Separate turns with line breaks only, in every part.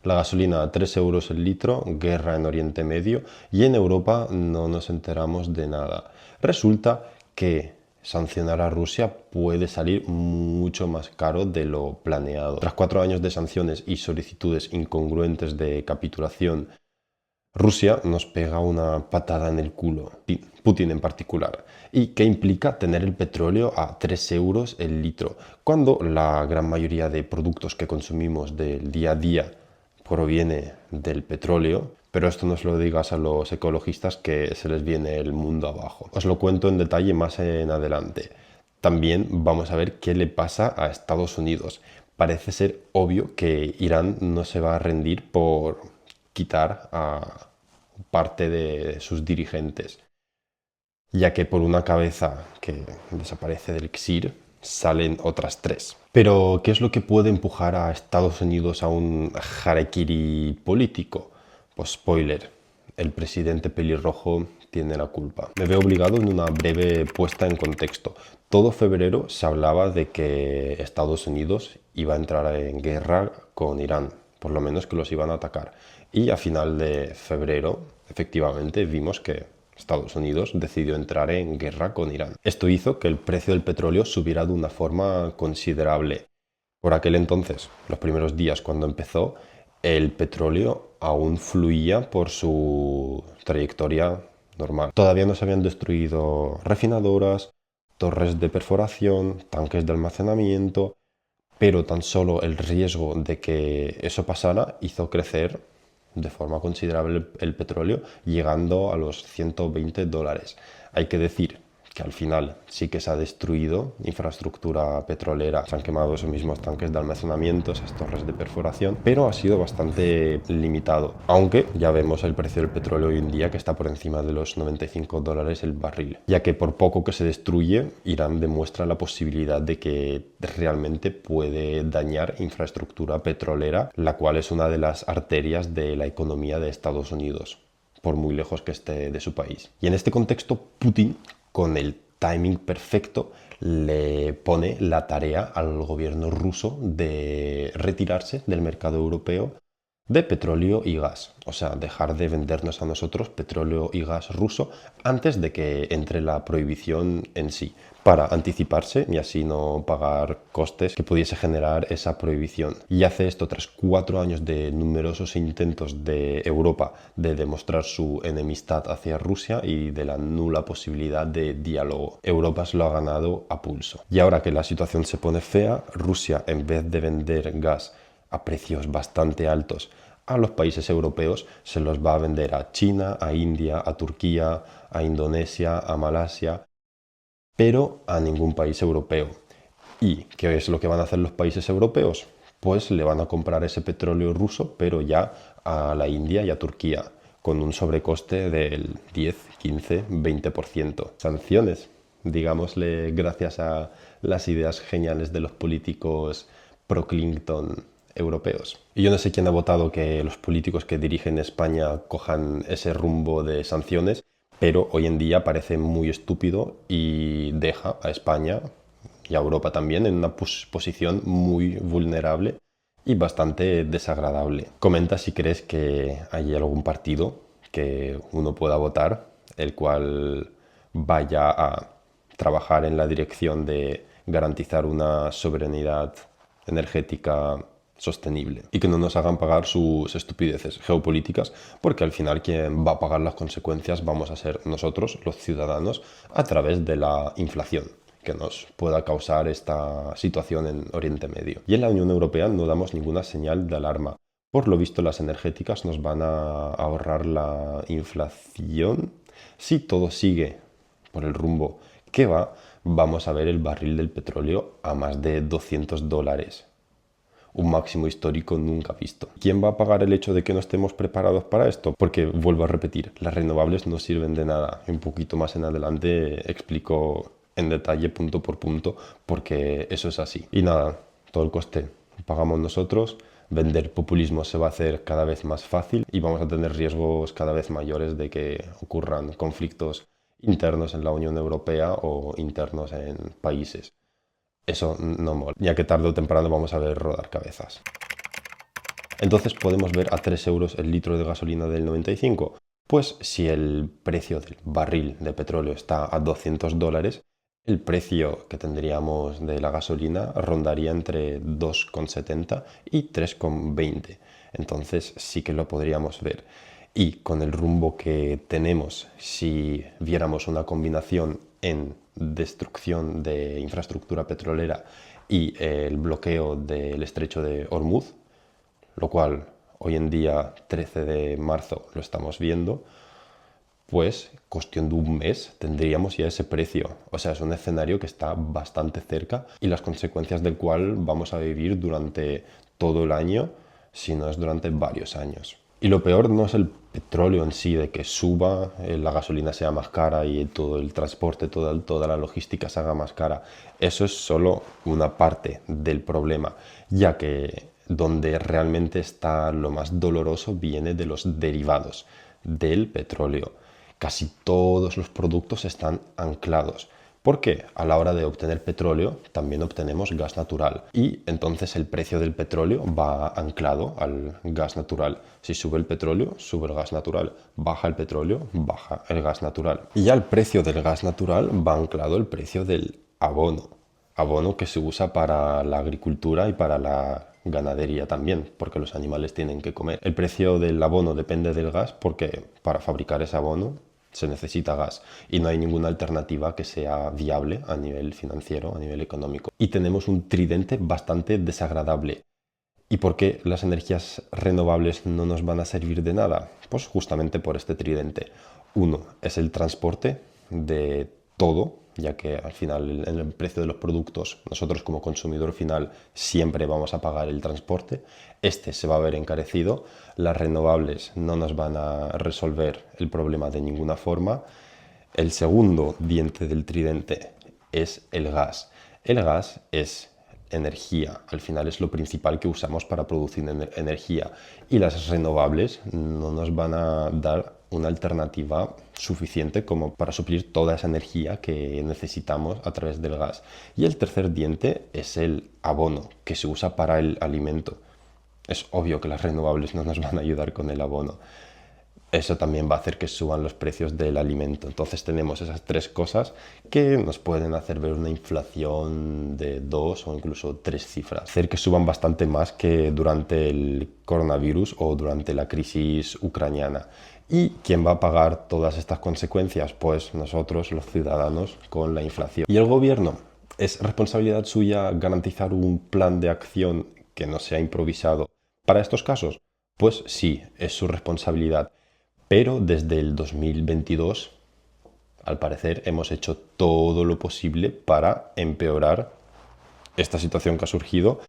La gasolina a 3 euros el litro, guerra en Oriente Medio y en Europa no nos enteramos de nada. Resulta que sancionar a Rusia puede salir mucho más caro de lo planeado. Tras 4 años de sanciones y solicitudes incongruentes de capitulación, Rusia nos pega una patada en el culo, Putin en particular, y que implica tener el petróleo a 3 euros el litro, cuando la gran mayoría de productos que consumimos del día a día proviene del petróleo. Pero esto no se lo digas a los ecologistas que se les viene el mundo abajo. Os lo cuento en detalle más en adelante. También vamos a ver qué le pasa a Estados Unidos. Parece ser obvio que Irán no se va a rendir por quitar a parte de sus dirigentes, ya que por una cabeza que desaparece del XIR salen otras tres. Pero, ¿qué es lo que puede empujar a Estados Unidos a un harakiri político? Pues spoiler, el presidente pelirrojo tiene la culpa. Me veo obligado en una breve puesta en contexto. Todo febrero se hablaba de que Estados Unidos iba a entrar en guerra con Irán, por lo menos que los iban a atacar. Y a final de febrero, efectivamente, vimos que Estados Unidos decidió entrar en guerra con Irán. Esto hizo que el precio del petróleo subiera de una forma considerable. Por aquel entonces, los primeros días cuando empezó, el petróleo aún fluía por su trayectoria normal. Todavía no se habían destruido refinadoras, torres de perforación, tanques de almacenamiento, pero tan solo el riesgo de que eso pasara hizo crecer de forma considerable el petróleo, llegando a los $120. Hay que decir que al final sí que se ha destruido infraestructura petrolera, se han quemado esos mismos tanques de almacenamiento, esas torres de perforación, pero ha sido bastante limitado. Aunque ya vemos el precio del petróleo hoy en día que está por encima de los $95 el barril, ya que por poco que se destruye, Irán demuestra la posibilidad de que realmente puede dañar infraestructura petrolera, la cual es una de las arterias de la economía de Estados Unidos, por muy lejos que esté de su país. Y en este contexto, Putin, con el timing perfecto, le pone la tarea al gobierno ruso de retirarse del mercado europeo de petróleo y gas, o sea, dejar de vendernos a nosotros petróleo y gas ruso antes de que entre la prohibición en sí, para anticiparse y así no pagar costes que pudiese generar esa prohibición. Y hace esto tras 4 años de numerosos intentos de Europa de demostrar su enemistad hacia Rusia y de la nula posibilidad de diálogo. Europa se lo ha ganado a pulso. Y ahora que la situación se pone fea, Rusia, en vez de vender gas a precios bastante altos a los países europeos, se los va a vender a China, a India, a Turquía, a Indonesia, a Malasia, pero a ningún país europeo. ¿Y qué es lo que van a hacer los países europeos? Pues le van a comprar ese petróleo ruso, pero ya a la India y a Turquía, con un sobrecoste del 10, 15, 20%. Sanciones, digámosle, gracias a las ideas geniales de los políticos pro-Clinton europeos. Y yo no sé quién ha votado que los políticos que dirigen España cojan ese rumbo de sanciones, pero hoy en día parece muy estúpido y deja a España y a Europa también en una posición muy vulnerable y bastante desagradable. Comenta si crees que hay algún partido que uno pueda votar, el cual vaya a trabajar en la dirección de garantizar una soberanía energética sostenible y que no nos hagan pagar sus estupideces geopolíticas, porque al final quien va a pagar las consecuencias vamos a ser nosotros, los ciudadanos, a través de la inflación que nos pueda causar esta situación en Oriente Medio. Y en la Unión Europea no damos ninguna señal de alarma. Por lo visto, las energéticas nos van a ahorrar la inflación. Si todo sigue por el rumbo que va, vamos a ver el barril del petróleo a más de $200. Un máximo histórico nunca visto. ¿Quién va a pagar el hecho de que no estemos preparados para esto? Porque, vuelvo a repetir, las renovables no sirven de nada. Un poquito más en adelante explico en detalle, punto por punto, porque eso es así. Y nada, todo el coste lo pagamos nosotros. Vender populismo se va a hacer cada vez más fácil y vamos a tener riesgos cada vez mayores de que ocurran conflictos internos en la Unión Europea o internos en países. Eso no mola, ya que tarde o temprano vamos a ver rodar cabezas. Entonces podemos ver a 3 euros el litro de gasolina del 95. Pues si el precio del barril de petróleo está a $200, el precio que tendríamos de la gasolina rondaría entre 2,70 y 3,20. Entonces sí que lo podríamos ver. Y con el rumbo que tenemos, si viéramos una combinación en destrucción de infraestructura petrolera y el bloqueo del estrecho de Hormuz, lo cual hoy en día, 13 de marzo, lo estamos viendo, pues cuestión de un mes tendríamos ya ese precio. O sea, es un escenario que está bastante cerca y las consecuencias del cual vamos a vivir durante todo el año, si no es durante varios años. Y lo peor no es el petróleo en sí, de que suba, la gasolina sea más cara y todo el transporte, toda la logística se haga más cara. Eso es solo una parte del problema, ya que donde realmente está lo más doloroso viene de los derivados del petróleo. Casi todos los productos están anclados. Porque a la hora de obtener petróleo también obtenemos gas natural y entonces el precio del petróleo va anclado al gas natural. Si sube el petróleo, sube el gas natural. Baja el petróleo, baja el gas natural. Y al precio del gas natural va anclado el precio del abono. Abono que se usa para la agricultura y para la ganadería también, porque los animales tienen que comer. El precio del abono depende del gas porque para fabricar ese abono se necesita gas y no hay ninguna alternativa que sea viable a nivel financiero, a nivel económico. Y tenemos un tridente bastante desagradable. ¿Y por qué las energías renovables no nos van a servir de nada? Pues justamente por este tridente. Uno es el transporte de todo, ya que al final en el precio de los productos nosotros como consumidor final siempre vamos a pagar el transporte. Este se va a ver encarecido. Las renovables no nos van a resolver el problema de ninguna forma. El segundo diente del tridente es el gas. El gas es energía, al final es lo principal que usamos para producir energía y las renovables no nos van a dar una alternativa suficiente como para suplir toda esa energía que necesitamos a través del gas. Y el tercer diente es el abono, que se usa para el alimento. Es obvio que las renovables no nos van a ayudar con el abono. Eso también va a hacer que suban los precios del alimento. Entonces tenemos esas tres cosas que nos pueden hacer ver una inflación de 2 o incluso 3 cifras. Hacer que suban bastante más que durante el coronavirus o durante la crisis ucraniana. ¿Y quién va a pagar todas estas consecuencias? Pues nosotros, los ciudadanos, con la inflación. ¿Y el gobierno? ¿Es responsabilidad suya garantizar un plan de acción que no sea improvisado para estos casos? Pues sí, es su responsabilidad. Pero desde el 2022, al parecer, hemos hecho todo lo posible para empeorar esta situación que ha surgido,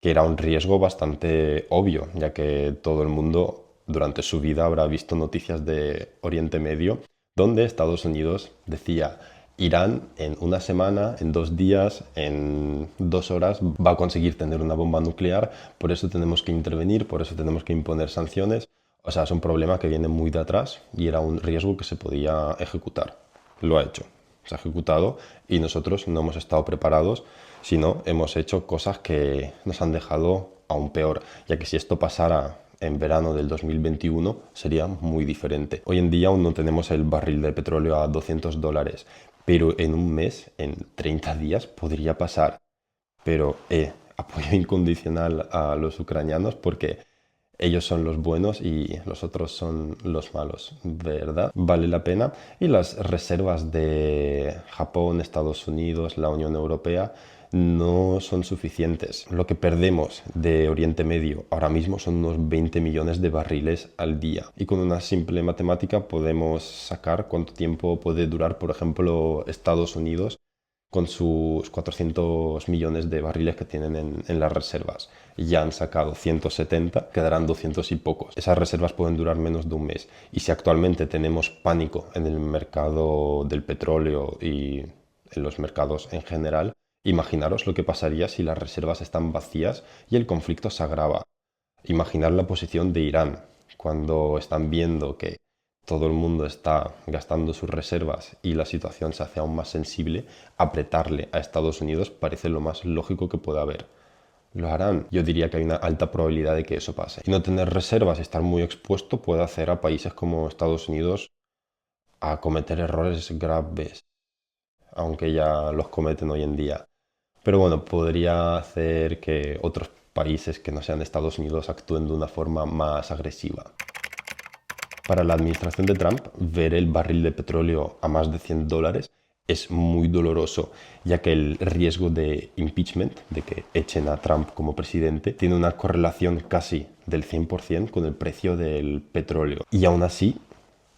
que era un riesgo bastante obvio, ya que todo el mundo durante su vida habrá visto noticias de Oriente Medio, donde Estados Unidos decía: Irán en una semana, en 2 días, en 2 horas va a conseguir tener una bomba nuclear, por eso tenemos que intervenir, por eso tenemos que imponer sanciones. O sea, es un problema que viene muy de atrás y era un riesgo que se podía ejecutar. Lo ha hecho, se ha ejecutado y nosotros no hemos estado preparados, sino hemos hecho cosas que nos han dejado aún peor, ya que si esto pasara en verano del 2021 sería muy diferente. Hoy en día aún no tenemos el barril de petróleo a $200, pero en un mes, en 30 días, podría pasar. Pero apoyo incondicional a los ucranianos porque ellos son los buenos y los otros son los malos, ¿verdad? Vale la pena. Y las reservas de Japón, Estados Unidos, la Unión Europea no son suficientes. Lo que perdemos de Oriente Medio ahora mismo son unos 20 millones de barriles al día. Y con una simple matemática podemos sacar cuánto tiempo puede durar, por ejemplo, Estados Unidos con sus 400 millones de barriles que tienen en las reservas. Ya han sacado 170, quedarán 200 y pocos. Esas reservas pueden durar menos de un mes. Y si actualmente tenemos pánico en el mercado del petróleo y en los mercados en general, imaginaros lo que pasaría si las reservas están vacías y el conflicto se agrava. Imaginar la posición de Irán cuando están viendo que todo el mundo está gastando sus reservas y la situación se hace aún más sensible. Apretarle a Estados Unidos parece lo más lógico que pueda haber. lo harán. Yo diría que hay una alta probabilidad de que eso pase. Y no tener reservas y estar muy expuesto puede hacer a países como Estados Unidos a cometer errores graves, aunque ya los cometen hoy en día. Pero bueno, podría hacer que otros países que no sean Estados Unidos actúen de una forma más agresiva. Para la administración de Trump, ver el barril de petróleo a más de $100 es muy doloroso, ya que el riesgo de impeachment, de que echen a Trump como presidente, tiene una correlación casi del 100% con el precio del petróleo. Y aún así,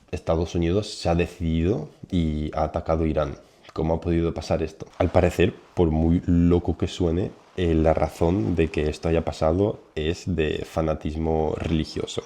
Estados Unidos se ha decidido y ha atacado Irán. ¿Cómo ha podido pasar esto? Al parecer, por muy loco que suene, la razón de que esto haya pasado es de fanatismo religioso.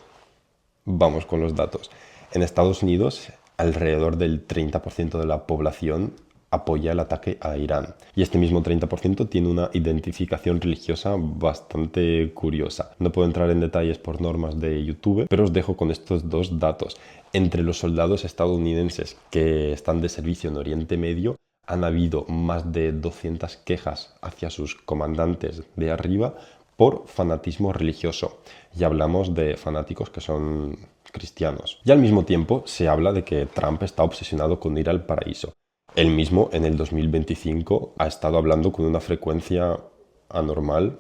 Vamos con los datos. En Estados Unidos, alrededor del 30% de la población apoya el ataque a Irán. Y este mismo 30% tiene una identificación religiosa bastante curiosa. No puedo entrar en detalles por normas de YouTube, pero os dejo con estos dos datos. Entre los soldados estadounidenses que están de servicio en Oriente Medio, han habido más de 200 quejas hacia sus comandantes de arriba por fanatismo religioso. Y hablamos de fanáticos que son cristianos. Y al mismo tiempo se habla de que Trump está obsesionado con ir al paraíso. Él mismo en el 2025 ha estado hablando con una frecuencia anormal,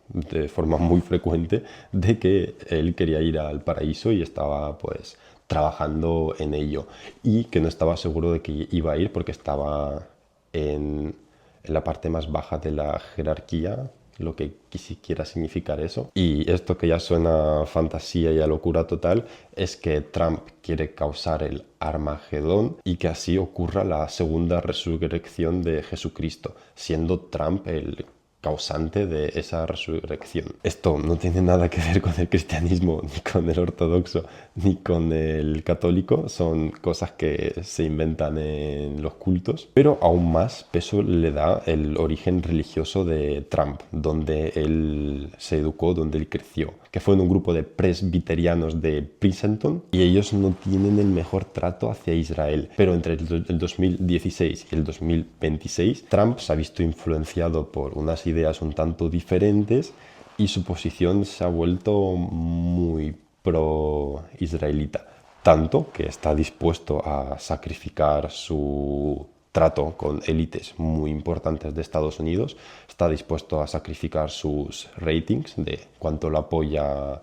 de forma muy frecuente, de que él quería ir al paraíso y estaba pues trabajando en ello, y que no estaba seguro de que iba a ir porque estaba en la parte más baja de la jerarquía, lo que quisiera significar eso. Y esto, que ya suena a fantasía y a locura total, es que Trump quiere causar el Armagedón y que así ocurra la segunda resurrección de Jesucristo, siendo Trump el causante de esa resurrección. Esto no tiene nada que ver con el cristianismo, ni con el ortodoxo, ni con el católico. Son cosas que se inventan en los cultos, pero aún más peso le da el origen religioso de Trump, donde él se educó, donde él creció, que fue en un grupo de presbiterianos de Princeton, y ellos no tienen el mejor trato hacia Israel. Pero entre el 2016 y el 2026, Trump se ha visto influenciado por unas ideas un tanto diferentes y su posición se ha vuelto muy pro-israelita, tanto que está dispuesto a sacrificar su trato con élites muy importantes de Estados Unidos, está dispuesto a sacrificar sus ratings de cuánto lo apoya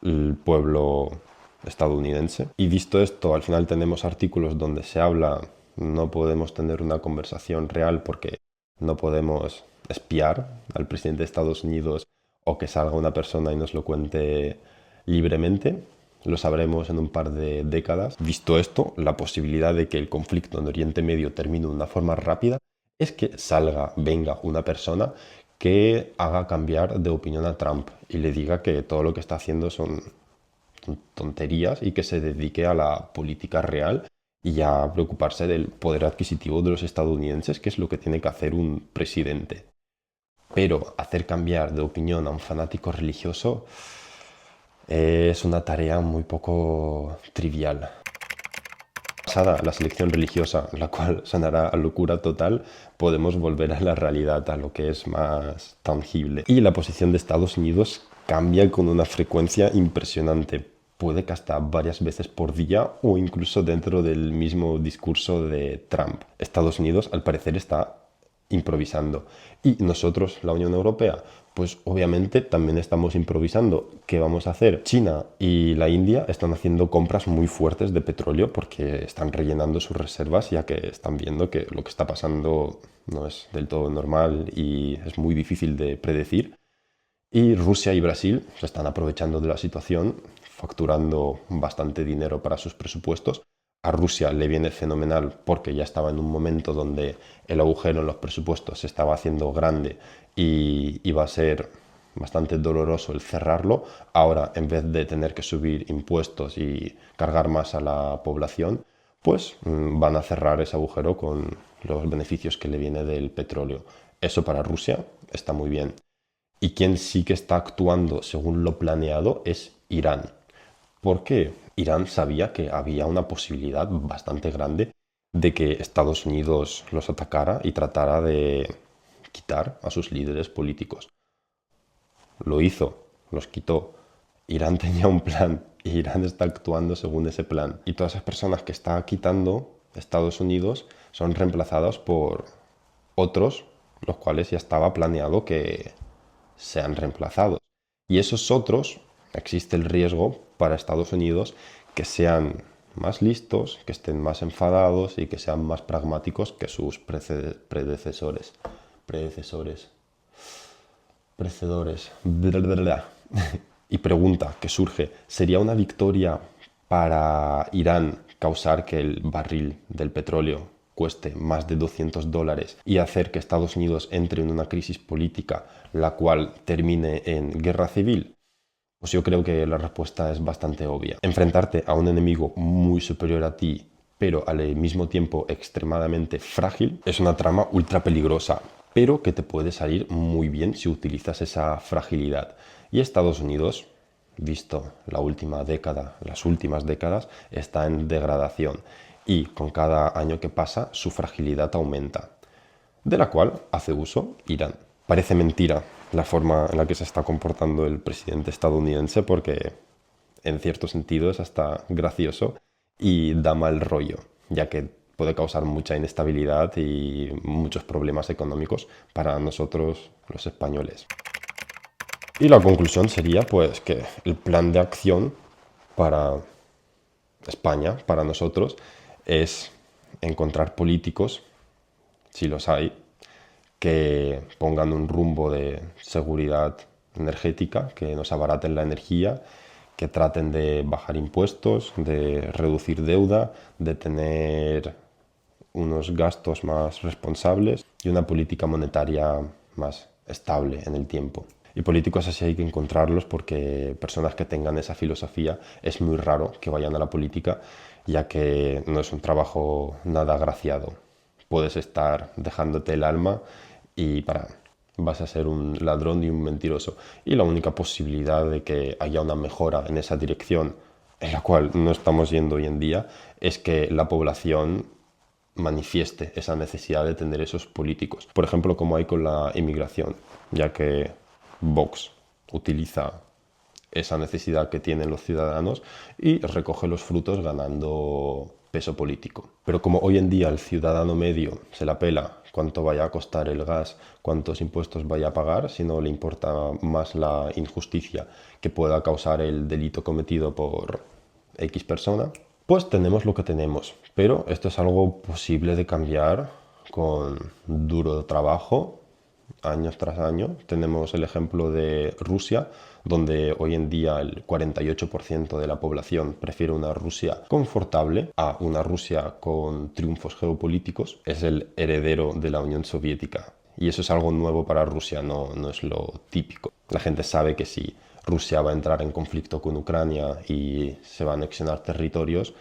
el pueblo estadounidense. Y visto esto, al final tenemos artículos donde se habla, no podemos tener una conversación real porque no podemos espiar al presidente de Estados Unidos o que salga una persona y nos lo cuente libremente. Lo sabremos en un par de décadas. Visto esto, la posibilidad de que el conflicto en Oriente Medio termine de una forma rápida es que venga una persona que haga cambiar de opinión a Trump y le diga que todo lo que está haciendo son tonterías y que se dedique a la política real y a preocuparse del poder adquisitivo de los estadounidenses, que es lo que tiene que hacer un presidente. Pero hacer cambiar de opinión a un fanático religioso es una tarea muy poco trivial. Pasada la selección religiosa, la cual sonará a locura total, podemos volver a la realidad, a lo que es más tangible. Y la posición de Estados Unidos cambia con una frecuencia impresionante. Puede que hasta varias veces por día o incluso dentro del mismo discurso de Trump. Estados Unidos, al parecer, está improvisando. Y nosotros, la Unión Europea, pues obviamente también estamos improvisando. ¿Qué vamos a hacer? China y la India están haciendo compras muy fuertes de petróleo porque están rellenando sus reservas, ya que están viendo que lo que está pasando no es del todo normal y es muy difícil de predecir. Y Rusia y Brasil se están aprovechando de la situación, facturando bastante dinero para sus presupuestos. A Rusia le viene fenomenal porque ya estaba en un momento donde el agujero en los presupuestos se estaba haciendo grande y iba a ser bastante doloroso el cerrarlo. Ahora, en vez de tener que subir impuestos y cargar más a la población, pues van a cerrar ese agujero con los beneficios que le viene del petróleo. Eso para Rusia está muy bien. Y quien sí que está actuando según lo planeado es Irán. ¿Por qué? Irán sabía que había una posibilidad bastante grande de que Estados Unidos los atacara y tratara de quitar a sus líderes políticos. lo hizo, los quitó. Irán tenía un plan y Irán está actuando según ese plan. Y todas esas personas que está quitando Estados Unidos son reemplazadas por otros, los cuales ya estaba planeado que sean reemplazados. Y esos otros, existe el riesgo para Estados Unidos que sean más listos, que estén más enfadados y que sean más pragmáticos que sus predecesores. Precedores. Y pregunta que surge, ¿sería una victoria para Irán causar que el barril del petróleo cueste más de $200 y hacer que Estados Unidos entre en una crisis política la cual termine en guerra civil? Pues yo creo que la respuesta es bastante obvia. Enfrentarte a un enemigo muy superior a ti, pero al mismo tiempo extremadamente frágil, es una trama ultra peligrosa, pero que te puede salir muy bien si utilizas esa fragilidad. Y Estados Unidos, visto la última década, las últimas décadas, está en degradación y con cada año que pasa su fragilidad aumenta, de la cual hace uso Irán. Parece mentira la forma en la que se está comportando el presidente estadounidense porque en cierto sentido es hasta gracioso y da mal rollo, ya que puede causar mucha inestabilidad y muchos problemas económicos para nosotros los españoles. Y la conclusión sería pues que el plan de acción para España, para nosotros, es encontrar políticos, si los hay, que pongan un rumbo de seguridad energética, que nos abaraten la energía, que traten de bajar impuestos, de reducir deuda, de tener unos gastos más responsables y una política monetaria más estable en el tiempo. Y políticos así hay que encontrarlos porque personas que tengan esa filosofía es muy raro que vayan a la política, ya que no es un trabajo nada agraciado. Puedes estar dejándote el alma y vas a ser un ladrón y un mentiroso. Y la única posibilidad de que haya una mejora en esa dirección, en la cual no estamos yendo hoy en día, es que la población manifieste esa necesidad de tener esos políticos. Por ejemplo, como hay con la inmigración, ya que Vox utiliza esa necesidad que tienen los ciudadanos y recoge los frutos ganando peso político. Pero como hoy en día el ciudadano medio se la pela cuánto vaya a costar el gas, cuántos impuestos vaya a pagar, si no le importa más la injusticia que pueda causar el delito cometido por X persona, pues tenemos lo que tenemos. Pero esto es algo posible de cambiar con duro trabajo, años tras año. Tenemos el ejemplo de Rusia, donde hoy en día el 48% de la población prefiere una Rusia confortable a una Rusia con triunfos geopolíticos. Es el heredero de la Unión Soviética. Y eso es algo nuevo para Rusia, no es lo típico. La gente sabe que si Rusia va a entrar en conflicto con Ucrania y se va a anexionar territorios,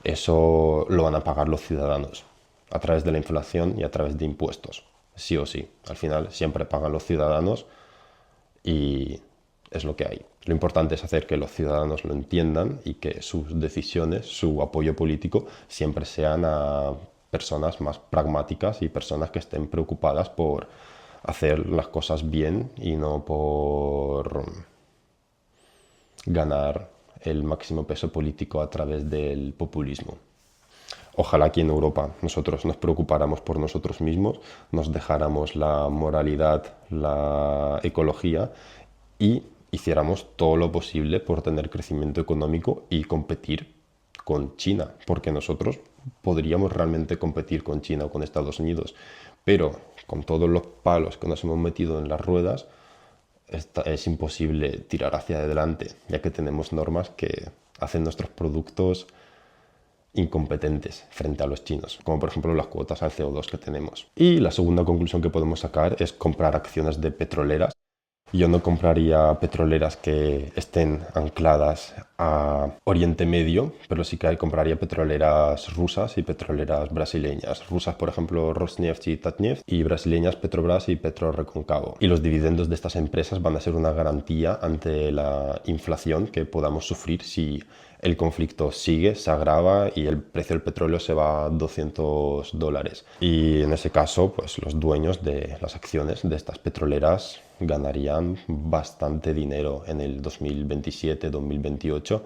eso lo van a pagar los ciudadanos a través de la inflación y a través de impuestos. Sí o sí, al final siempre pagan los ciudadanos y es lo que hay. Lo importante es hacer que los ciudadanos lo entiendan y que sus decisiones, su apoyo político, siempre sean a personas más pragmáticas y personas que estén preocupadas por hacer las cosas bien y no por ganar el máximo peso político a través del populismo. Ojalá aquí en Europa nosotros nos preocupáramos por nosotros mismos, nos dejáramos la moralidad, la ecología y hiciéramos todo lo posible por tener crecimiento económico y competir con China, porque nosotros podríamos realmente competir con China o con Estados Unidos, pero con todos los palos que nos hemos metido en las ruedas, es imposible tirar hacia adelante, ya que tenemos normas que hacen nuestros productos incompetentes frente a los chinos, como por ejemplo las cuotas al CO2 que tenemos. Y la segunda conclusión que podemos sacar es comprar acciones de petroleras. Yo no compraría petroleras que estén ancladas a Oriente Medio, pero sí que compraría petroleras rusas y petroleras brasileñas. Rusas, por ejemplo, Rosneft y Tatneft, y brasileñas Petrobras y Petroreconcavo. Y los dividendos de estas empresas van a ser una garantía ante la inflación que podamos sufrir si el conflicto sigue, se agrava y el precio del petróleo se va a $200. Y en ese caso, pues los dueños de las acciones de estas petroleras ganarían bastante dinero en el 2027-2028.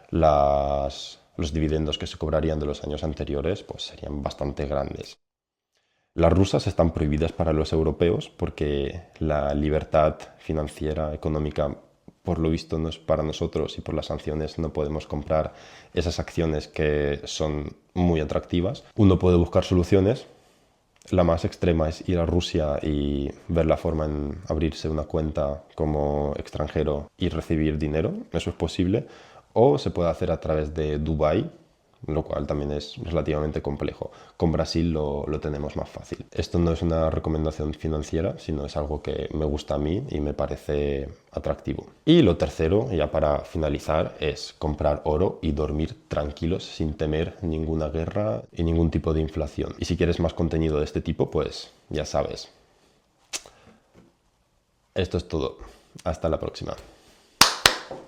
Los dividendos que se cobrarían de los años anteriores pues serían bastante grandes. Las rusas están prohibidas para los europeos porque la libertad financiera, económica, por lo visto no es para nosotros, y por las sanciones no podemos comprar esas acciones que son muy atractivas. Uno puede buscar soluciones. La más extrema es ir a Rusia y ver la forma en abrirse una cuenta como extranjero y recibir dinero. Eso es posible. O se puede hacer a través de Dubái, lo cual también es relativamente complejo. Con Brasil lo tenemos más fácil. Esto no es una recomendación financiera, sino es algo que me gusta a mí y me parece atractivo. Y lo tercero, ya para finalizar, es comprar oro y dormir tranquilos sin temer ninguna guerra y ningún tipo de inflación. Y si quieres más contenido de este tipo, pues ya sabes. Esto es todo. Hasta la próxima.